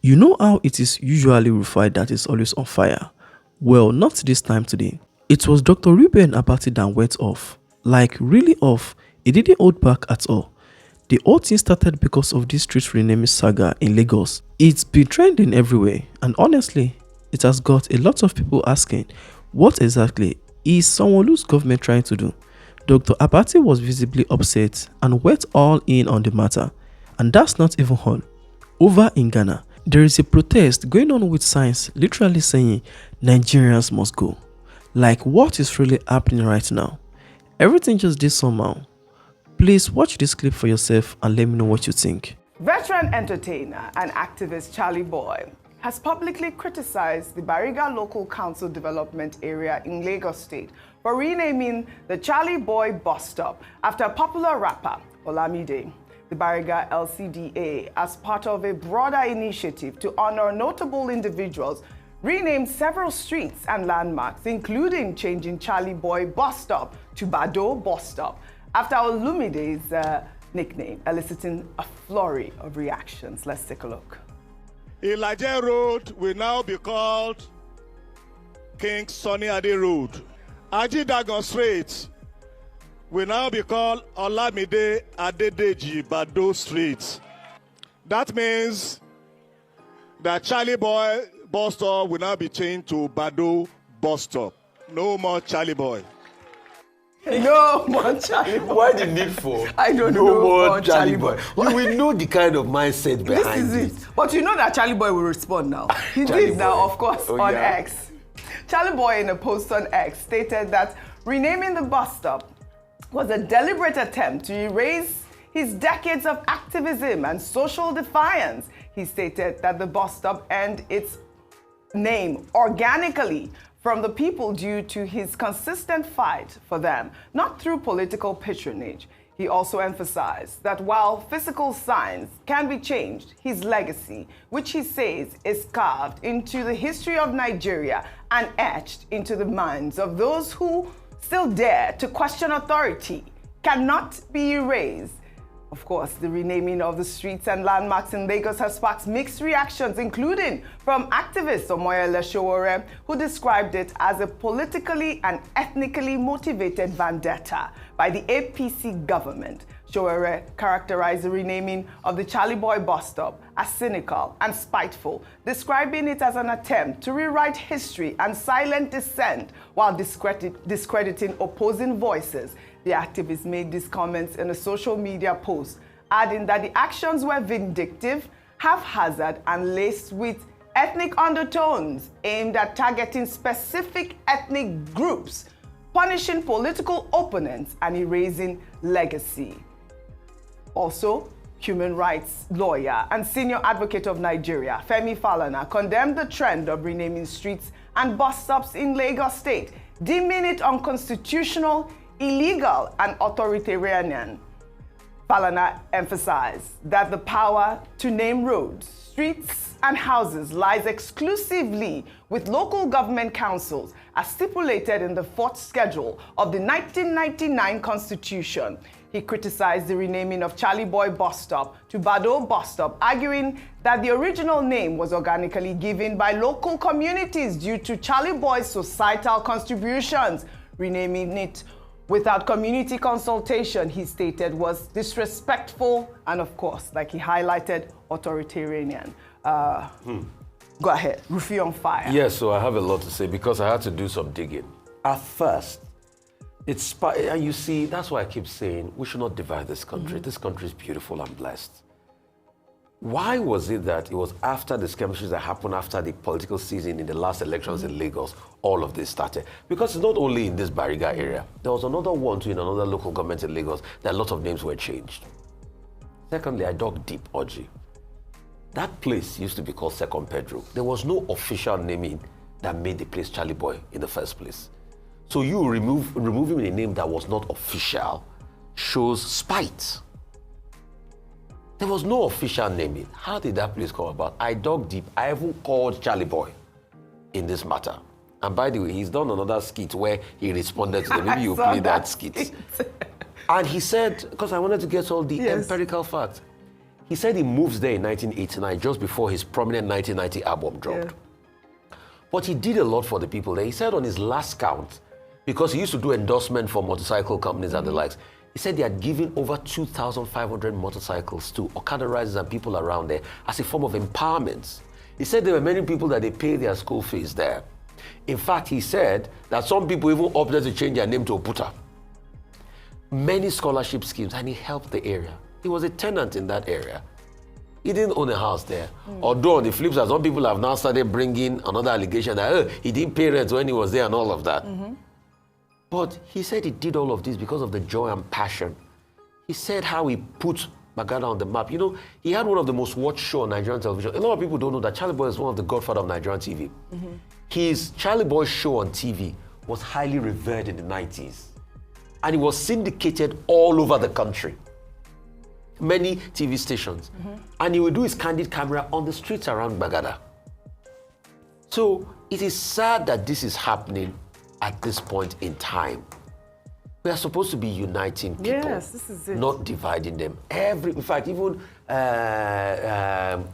You know how it is usually Rufai that is always on fire? Well, not this time today. It was Dr. Reuben Abati that went off. Like, really off. He didn't hold back at all. The whole thing started because of this street renaming saga in Lagos. It's been trending everywhere, and honestly, it has got a lot of people asking, what exactly is Sanwo-Olu's government trying to do? Dr. Abati was visibly upset and went all in on the matter. And that's not even all. Over in Ghana, there is a protest going on with signs literally saying Nigerians must go. Like, what is really happening right now? Everything just did somehow. Please watch this clip for yourself and let me know what you think. Veteran entertainer and activist Charlie Boy has publicly criticized the Bariga Local Council Development Area in Lagos State for renaming the Charlie Boy bus stop after popular rapper Olamide. The Bariga LCDA, as part of a broader initiative to honor notable individuals, renamed several streets and landmarks, including changing Charlie Boy bus stop to Bado bus stop after Olumide's nickname, eliciting a flurry of reactions. Let's take a look. Ilaje Road will now be called King Sunny Ade Road. Ajidagon Street will now be called Olamide Adedeji Bado Street. That means that Charlie Boy bus stop will now be changed to Bado bus stop. No more Charlie Boy. No more Charlie Boy. Why the need for I don't no know more Charlie Boy? You will know the kind of mindset behind This is it. But you know that Charlie Boy will respond now. He Charlie did now, Boy. of course, Oh, on yeah. X. Charlie Boy, in a post on X, stated that renaming the bus stop was a deliberate attempt to erase his decades of activism and social defiance. He stated that the bus stop earned its name organically from the people due to his consistent fight for them, not through political patronage. He also emphasized that while physical signs can be changed, his legacy, which he says is carved into the history of Nigeria and etched into the minds of those who still dare to question authority, cannot be erased. Of course, the renaming of the streets and landmarks in Lagos has sparked mixed reactions, including from activist Omoyele Sowore, who described it as a politically and ethnically motivated vendetta by the APC government. Sowore characterized the renaming of the Charlie Boy bus stop as cynical and spiteful, describing it as an attempt to rewrite history and silent dissent while discrediting opposing voices. The activist made these comments in a social media post, adding that the actions were vindictive, haphazard, and laced with ethnic undertones aimed at targeting specific ethnic groups, punishing political opponents, and erasing legacy. Also, human rights lawyer and senior advocate of Nigeria, Femi Falana, condemned the trend of renaming streets and bus stops in Lagos State, deeming it unconstitutional, illegal, and authoritarian. Falana emphasized that the power to name roads, streets, and houses lies exclusively with local government councils, as stipulated in the fourth schedule of the 1999 Constitution. He criticized the renaming of Charlie Boy bus stop to Bado bus stop, arguing that the original name was organically given by local communities due to Charlie Boy's societal contributions. Renaming it without community consultation, he stated, was disrespectful and, of course, like he highlighted, authoritarian. Go ahead, Rufi on fire. Yes, so I have a lot to say because I had to do some digging. At first, and you see, that's why I keep saying we should not divide this country. This country is beautiful and blessed. Why was it that it was after the skirmishes that happened after the political season in the last elections in Lagos, all of this started? Because it's not only in this Bariga area. There was another one too in another local government in Lagos that a lot of names were changed. Secondly, I dug deep, Oji. That place used to be called Second Pedro. There was no official naming that made the place Charlie Boy in the first place. So you removing a name that was not official shows spite. There was no official naming. How did that place come about? I dug deep. I even called Charlie Boy in this matter. And by the way, he's done another skit where he responded to them. Maybe you play that skit. And he said, because I wanted to get all the empirical facts, He said he moves there in 1989, just before his prominent 1990 album dropped. Yeah. But he did a lot for the people there. He said on his last count, because he used to do endorsement for motorcycle companies and the likes, he said they had given over 2,500 motorcycles to Okada riders and people around there as a form of empowerment. He said there were many people that they pay their school fees there. In fact, he said that some people even opted to change their name to Oputa. Many scholarship schemes, and he helped the area. He was a tenant in that area. He didn't own a house there. Although on the flip side, some people have now started bringing another allegation that he didn't pay rent when he was there and all of that. But he said he did all of this because of the joy and passion. He said how he put Bagada on the map. You know, he had one of the most watched shows on Nigerian television. A lot of people don't know that Charlie Boy is one of the godfather of Nigerian TV. His Charlie Boy show on TV was highly revered in the 90s. And it was syndicated all over the country. Many TV stations. And he would do his candid camera on the streets around Bagada. So it is sad that this is happening at this point in time. We are supposed to be uniting people. Yes, this is it. Not dividing them. In fact, even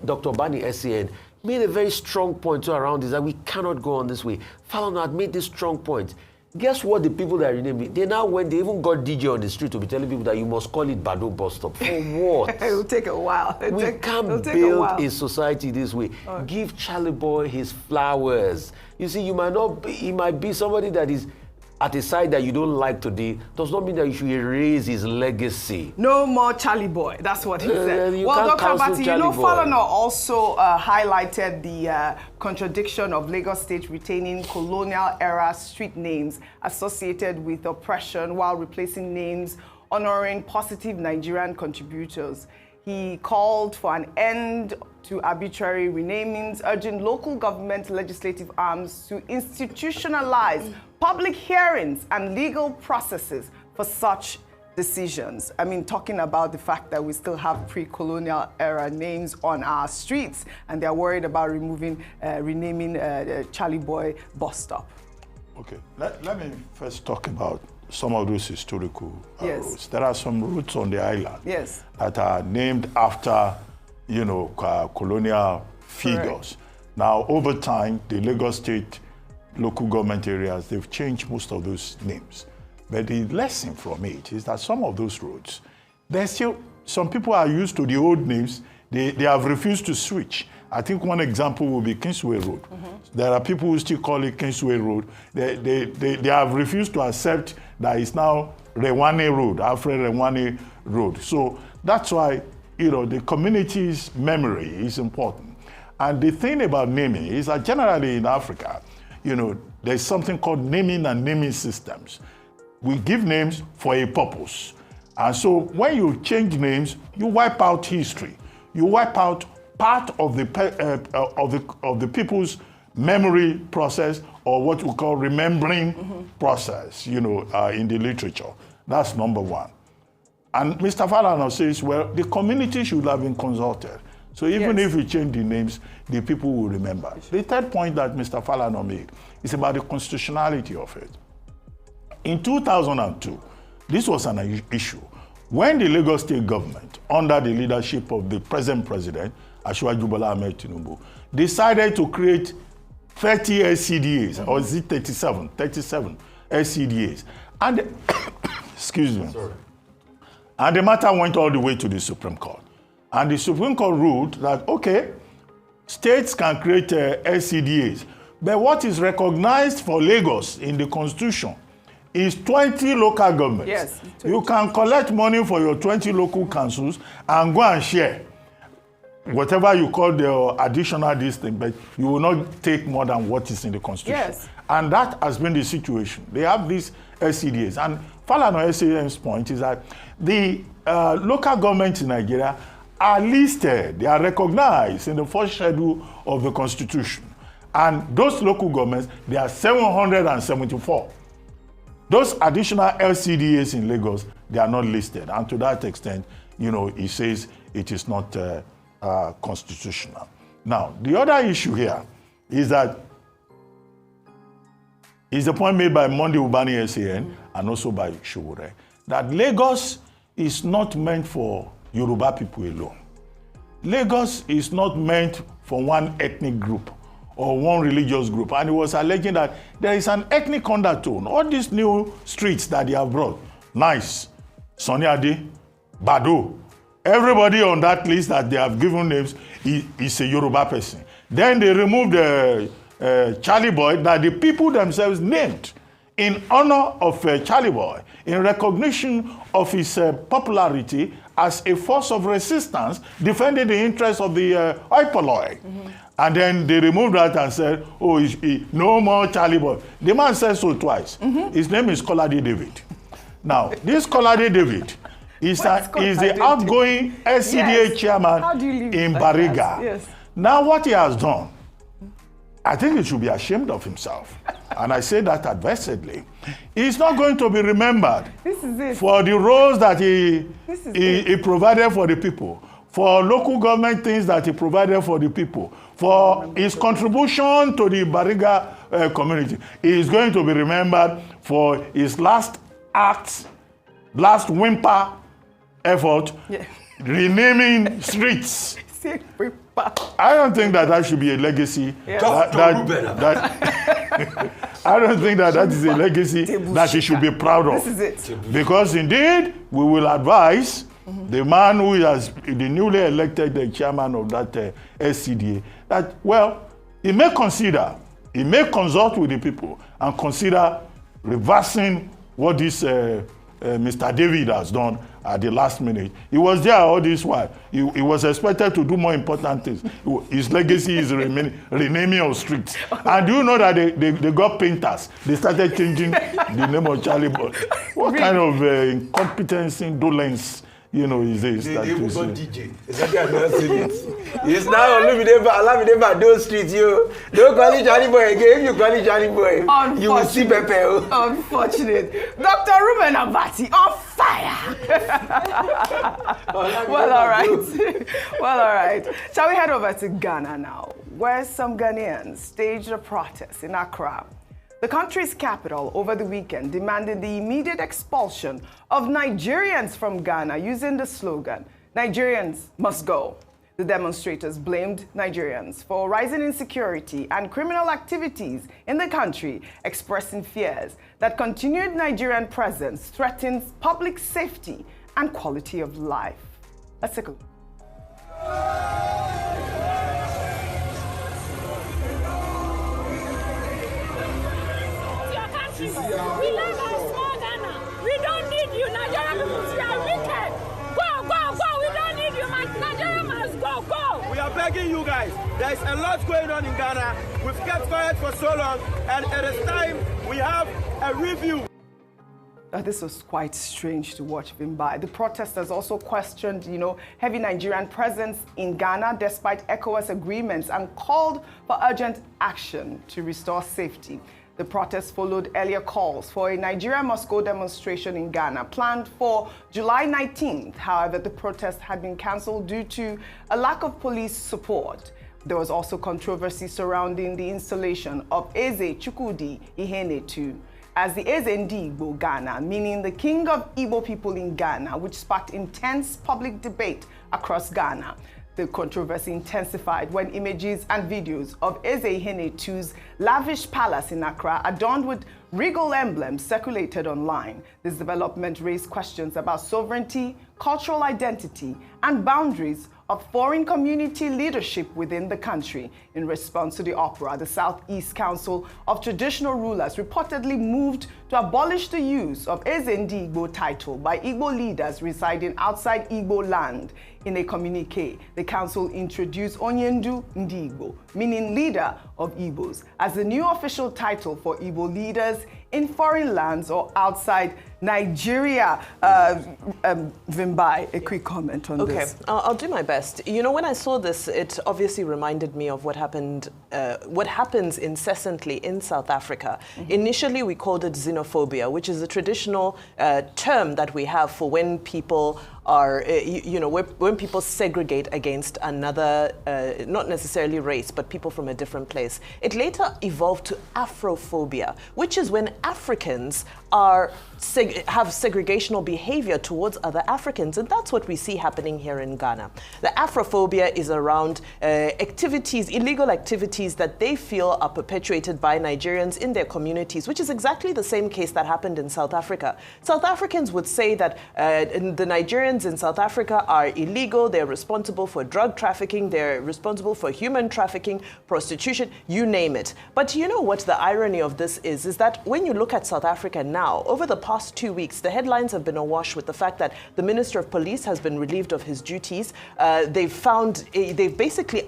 Dr. Bani SAN made a very strong point around this, that we cannot go on this way. Falana had made this strong point. Guess what the people that renamed it, they even got DJ on the street to be telling people that you must call it Bado bus stop. For what? It will take a while. We can't build a society this way. Give Charlie Boy his flowers. You see, he might be somebody that is at a side that you don't like today, does not mean that you should erase his legacy. No more Charlie Boy, that's what he said. Well, Dr. Abati, Falana also highlighted the contradiction of Lagos State retaining colonial-era street names associated with oppression while replacing names honoring positive Nigerian contributors. He called for an end to arbitrary renamings, urging local government legislative arms to institutionalize public hearings and legal processes for such decisions. I mean, talking about the fact that we still have pre-colonial era names on our streets, and they're worried about renaming Charlie Boy bus stop. Okay, let me first talk about some of those historical roads. There are some routes on the island that are named after, colonial figures. Correct. Now, over time, the Lagos State local government areas, they've changed most of those names. But the lesson from it is that some of those roads, there's still, some people are used to the old names, they have refused to switch. I think one example will be Kingsway Road. There are people who still call it Kingsway Road. They have refused to accept that it's now Rewane Road, Alfred Rewane Road. So that's why, the community's memory is important. And the thing about naming is that generally in Africa, there's something called naming and naming systems. We give names for a purpose. And so when you change names, you wipe out history. You wipe out part of the people's memory process, or what we call remembering process, in the literature. That's number one. And Mr. Falana says, well, the community should have been consulted. So even if we change the names, the people will remember. The third point that Mr. Falana made is about the constitutionality of it. In 2002, this was an issue. When the Lagos State government, under the leadership of the present president, Asiwaju Bola Ahmed Tinubu, decided to create 30 SCDAs, or is it 37? 37 SCDAs. And, excuse me. Sorry. And the matter went all the way to the Supreme Court. And the Supreme Court ruled that, okay, states can create SCDAs, but what is recognized for Lagos in the Constitution is 20 local governments. Yes. You can collect money for your 20 local councils and go and share whatever you call the additional thing, but you will not take more than what is in the Constitution. Yes. And that has been the situation. They have these SCDAs. And Falana SAN's point is that the local governments in Nigeria are listed, they are recognized in the first schedule of the Constitution. And those local governments, they are 774. Those additional LCDAs in Lagos, they are not listed. And to that extent, he says it is not constitutional. Now, the other issue here is that is the point made by Monday Ubani SAN and also by Showore, that Lagos is not meant for Yoruba people alone. Lagos is not meant for one ethnic group or one religious group. And he was alleging that there is an ethnic undertone. All these new streets that they have brought, nice, Sonny Ade, Bado, everybody on that list that they have given names is a Yoruba person. Then they removed Charlie Boy that the people themselves named in honor of Charlie Boy, in recognition of his popularity as a force of resistance, defending the interests of the Oipoloi. And then they removed that and said, oh, no more Charlie Boy. The man said so twice. His name is Kolade David. Now, this Kolade David is the outgoing SCDA chairman in Bariga. Yes. Now, what he has done, I think he should be ashamed of himself. And I say that advisedly. He's not going to be remembered for the roles that he provided for the people, for local government things that he provided for the people, for his contribution to the Bariga community. He is going to be remembered for his last act, last whimper effort, renaming streets. I don't think that should be a legacy. Yeah. I don't think that is a legacy that he should be proud of. This is it. Because indeed, we will advise the man who is the newly elected chairman of that SCDA that, well, he may consult with the people and consider reversing what this Mr. David has done at the last minute. He was there all this while. He was expected to do more important things. His legacy is renaming of streets. And do you know that they got painters? They started changing the name of Charlie Boy. What kind of incompetence, indolence, is this? They even got DJ. It's now Olamide those streets, you. Don't call it Charlie Boy again. If you call it Charlie Boy, you will see Pepe. Unfortunate. Dr. Reuben Abati on fire. Well, all right. Well, all right. Shall we head over to Ghana now, where some Ghanaians staged a protest in Accra, the country's capital, over the weekend, demanding the immediate expulsion of Nigerians from Ghana using the slogan, "Nigerians must go." The demonstrators blamed Nigerians for rising insecurity and criminal activities in the country, expressing fears that continued Nigerian presence threatens public safety and quality of life. Let's take a look. We love our small Ghana. We don't need you, Nigerian people. You are wicked. Go, go, go. We don't need you. Nigeria must go, go. We are begging you guys. There is a lot going on in Ghana. We've kept quiet for so long, and it is time we have a review. This was quite strange to watch Vimbai. The protesters also questioned, heavy Nigerian presence in Ghana despite ECOWAS agreements and called for urgent action to restore safety. The protest followed earlier calls for a Nigeria Must Go demonstration in Ghana planned for July 19th. However, the protest had been cancelled due to a lack of police support. There was also controversy surrounding the installation of Eze Chukwudi Ihenetu as the Eze Ndi Igbo Ghana, meaning the king of Igbo people in Ghana, which sparked intense public debate across Ghana. The controversy intensified when images and videos of Eze Ihenetu's lavish palace in Accra, adorned with regal emblems, circulated online. This development raised questions about sovereignty, cultural identity, and boundaries of foreign community leadership within the country. In response to the uproar, the Southeast Council of Traditional Rulers reportedly moved to abolish the use of Eze Ndi Igbo title by Igbo leaders residing outside Igbo land. In a communique, the council introduced Onyendu Ndi Igbo, meaning leader of Igbos, as the new official title for Igbo leaders in foreign lands or outside Nigeria. Vimbai, a quick comment on this. Okay, I'll do my best. When I saw this, it obviously reminded me of what happens incessantly in South Africa. Initially, we called it xenophobia, which is a traditional term that we have for when people are, when people segregate against another, not necessarily race, but people from a different place. It later evolved to Afrophobia, which is when Africans are have segregational behavior towards other Africans. And that's what we see happening here in Ghana. The Afrophobia is around activities, illegal activities that they feel are perpetuated by Nigerians in their communities, which is exactly the same case that happened in South Africa. South Africans would say that the Nigerians in South Africa are illegal, they're responsible for drug trafficking, they're responsible for human trafficking, prostitution, you name it. But you know what the irony of this is that when you look at South Africa now, over the past 2 weeks, the headlines have been awash with the fact that the Minister of Police has been relieved of his duties. They've basically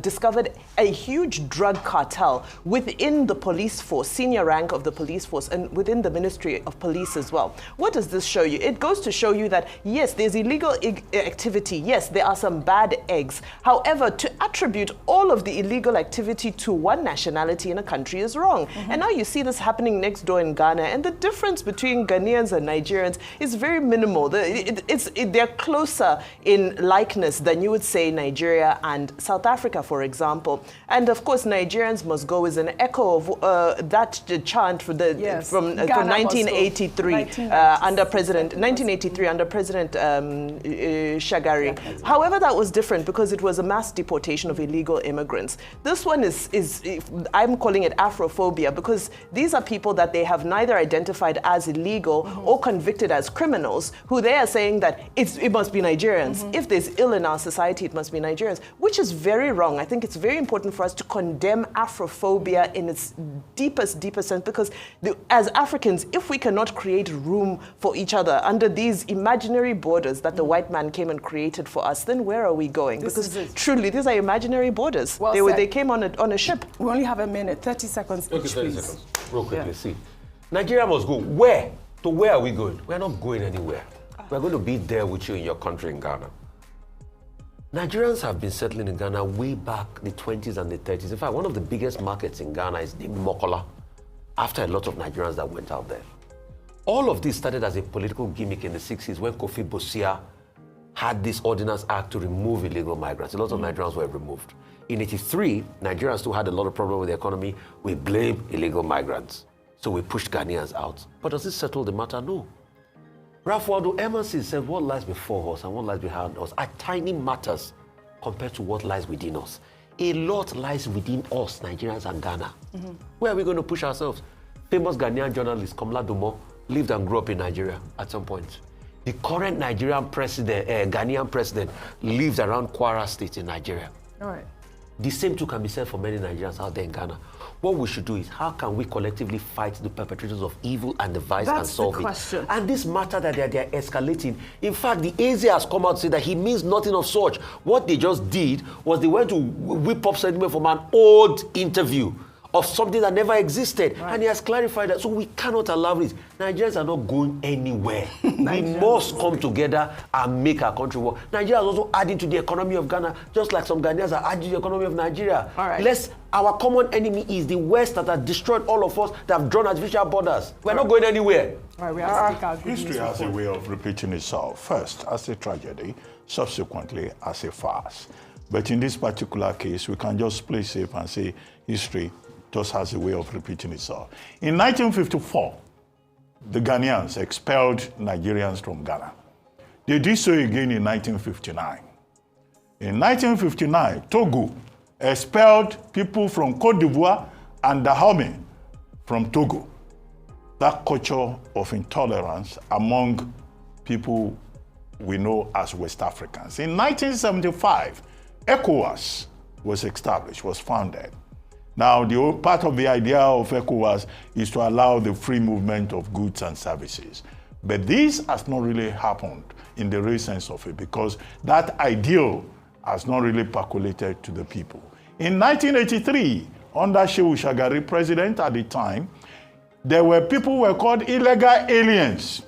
discovered a huge drug cartel within the police force, senior rank of the police force, and within the Ministry of Police as well. What does this show you? It goes to show you that, yes, there's illegal activity. Yes, there are some bad eggs. However, to attribute all of the illegal activity to one nationality in a country is wrong. And now you see this happening next door in Ghana, and the difference between Ghanaians and Nigerians is very minimal. They're closer in likeness than you would say Nigeria and South Africa, for example. And of course, Nigerians must go is an echo of that chant from 1983 under President Shagari. However, that was different because it was a mass deportation of illegal immigrants. This one is I'm calling it Afrophobia because these are people that they have neither identified as illegal or convicted as criminals, who they are saying that it must be Nigerians. If there's ill in our society, it must be Nigerians, which is very wrong. I think it's very important for us to condemn Afrophobia in its deepest sense, because as Africans, if we cannot create room for each other under these imaginary borders that the white man came and created for us, then where are we going? Because truly, these are imaginary borders. Well they came on a ship. We only have a minute, 30 seconds Okay, each, 30 please. seconds. Real quickly, see. Nigeria must go. Where? To where are we going? We're not going anywhere. We're going to be there with you in your country in Ghana. Nigerians have been settling in Ghana way back the 20s and the 30s. In fact, one of the biggest markets in Ghana is named Mokola, after a lot of Nigerians that went out there. All of this started as a political gimmick in the 60s when Kofi Bosia had this Ordinance Act to remove illegal migrants. A lot of Nigerians were removed. In 83, Nigerians still had a lot of problem with the economy. We blame illegal migrants. So we pushed Ghanaians out. But does this settle the matter? No. Ralph Waldo Emerson said what lies before us and what lies behind us are tiny matters compared to what lies within us. A lot lies within us, Nigerians and Ghana. Where are we going to push ourselves? Famous Ghanaian journalist Komla Dumo lived and grew up in Nigeria at some point. The current Nigerian president, Ghanaian president, lives around Kwara State in Nigeria. All right. The same too can be said for many Nigerians out there in Ghana. What we should do is, how can we collectively fight the perpetrators of evil and the vice and solve it? That's the question. And this matter that they're escalating, in fact, the AZ has come out to say that he means nothing of such. What they just did was they went to whip up sentiment from an old interview of something that never existed. Right. And he has clarified that. So we cannot allow this. Nigerians are not going anywhere. We must come together and make our country work. Nigeria is also adding to the economy of Ghana, just like some Ghanaians are adding to the economy of Nigeria. All right. Our common enemy is the West that has destroyed all of us, that have drawn artificial borders. We're not going anywhere. All right, we have to take our good History news has a report. way of repeating itself, first as a tragedy, subsequently as a farce. But in this particular case, we can just play safe and say history just has a way of repeating itself. In 1954, the Ghanaians expelled Nigerians from Ghana. They did so again in 1959. In 1959, Togo expelled people from Cote d'Ivoire and Dahomey from Togo. That culture of intolerance among people we know as West Africans. In 1975, ECOWAS was established, was founded. Now, part of the idea of ECOWAS is to allow the free movement of goods and services. But this has not really happened in the real sense of it, because that ideal has not really percolated to the people. In 1983, under Shehu Shagari, president at the time, there were people who were called illegal aliens.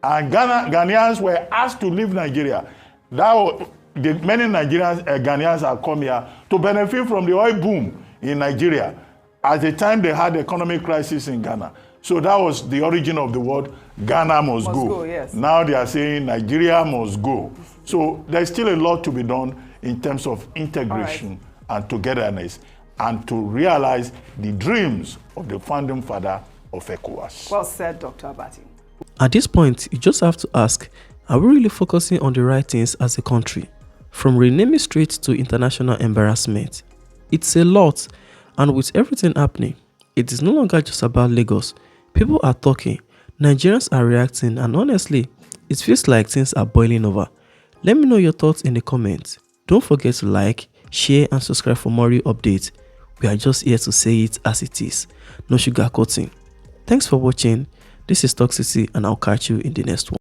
And Ghanaians were asked to leave Nigeria. Many Nigerians, Ghanaians have come here to benefit from the oil boom in Nigeria. At the time, they had economic crisis in Ghana. So that was the origin of the word Ghana must go. Yes. Now they are saying Nigeria must go. So there's still a lot to be done in terms of integration and togetherness, and to realize the dreams of the founding father of ECOWAS. Well said, Dr. Abati. At this point, you just have to ask, are we really focusing on the right things as a country? From renaming streets to international embarrassment. It's a lot, and with everything happening, it is no longer just about Lagos. People are talking, Nigerians are reacting, and honestly, it feels like things are boiling over. Let me know your thoughts in the comments. Don't forget to like, share, and subscribe for more real updates. We are just here to say it as it is. No sugarcoating. Thanks for watching. This is Toxicity, and I'll catch you in the next one.